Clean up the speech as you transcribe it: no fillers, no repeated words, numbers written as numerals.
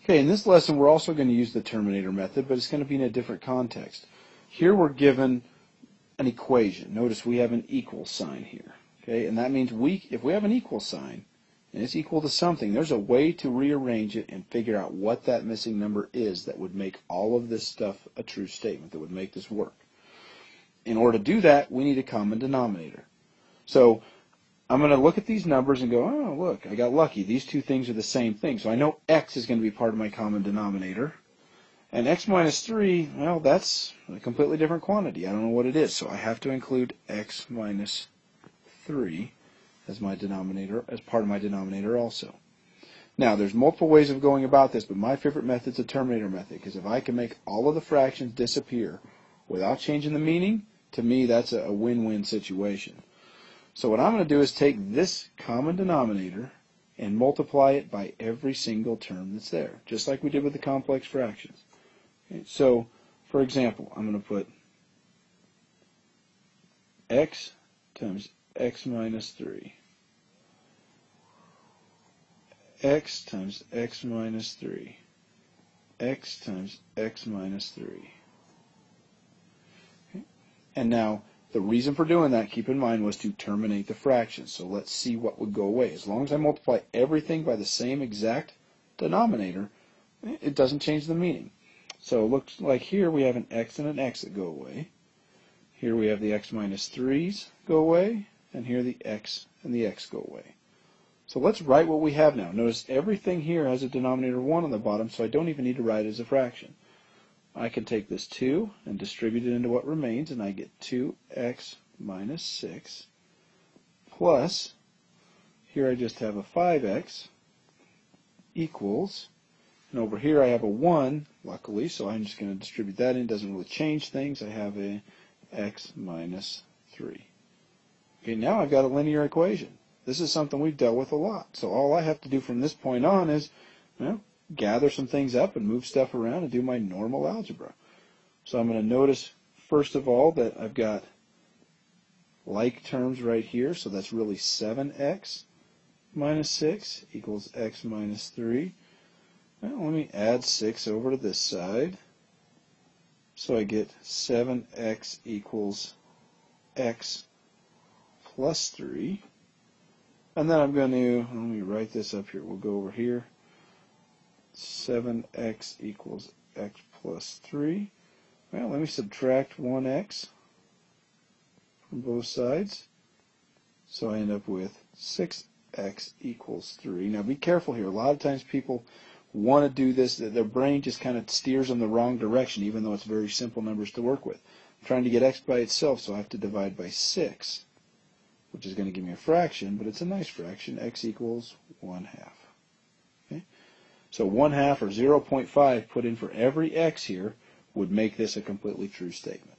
Okay, in this lesson we're also going to use the terminator method, but it's going to be in a different context. Here we're given an equation. Notice we have an equal sign here. Okay, and that means if we have an equal sign and it's equal to something, there's a way to rearrange it and figure out what that missing number is that would make all of this stuff a true statement, that would make this work. In order to do that, we need a common denominator. So I'm going to look at these numbers and go, oh, look, I got lucky. These two things are the same thing. So I know x is going to be part of my common denominator. And x minus 3, well, that's a completely different quantity. I don't know what it is. So I have to include x minus 3 as my denominator, as part of my denominator also. Now, there's multiple ways of going about this, but my favorite method is the terminator method, because if I can make all of the fractions disappear without changing the meaning, to me, that's a win-win situation. So what I'm going to do is take this common denominator and multiply it by every single term that's there, just like we did with the complex fractions. Okay, so, for example, I'm going to put x times x minus 3, x times x minus 3, x times x minus 3. Okay. And now, the reason for doing that, keep in mind, was to terminate the fractions. So let's see what would go away. As long as I multiply everything by the same exact denominator, it doesn't change the meaning. So it looks like here we have an x and an x that go away. Here we have the x minus 3's go away, and here the x and the x go away. So let's write what we have now. Notice everything here has a denominator 1 on the bottom, so I don't even need to write it as a fraction. I can take this 2 and distribute it into what remains, and I get 2x minus 6 plus, here I just have a 5x equals, and over here I have a 1, luckily, so I'm just going to distribute that in. It doesn't really change things. I have a x minus 3. Okay, now I've got a linear equation. This is something we've dealt with a lot. So all I have to do from this point on is, gather some things up and move stuff around and do my normal algebra. So I'm going to notice, first of all, that I've got like terms right here, so that's really 7x minus 6 equals x minus 3. Well, let me add 6 over to this side. So I get 7x equals x plus 3. And then I'm going to, let me write this up here. We'll go over here. 7x equals x plus 3. Well, let me subtract 1x from both sides. So I end up with 6x equals 3. Now be careful here. A lot of times people want to do this. Their brain just kind of steers them the wrong direction, even though it's very simple numbers to work with. I'm trying to get x by itself, so I have to divide by 6, which is going to give me a fraction, but it's a nice fraction. X equals 1/2. Okay? So 1/2 or 0.5 put in for every x here would make this a completely true statement.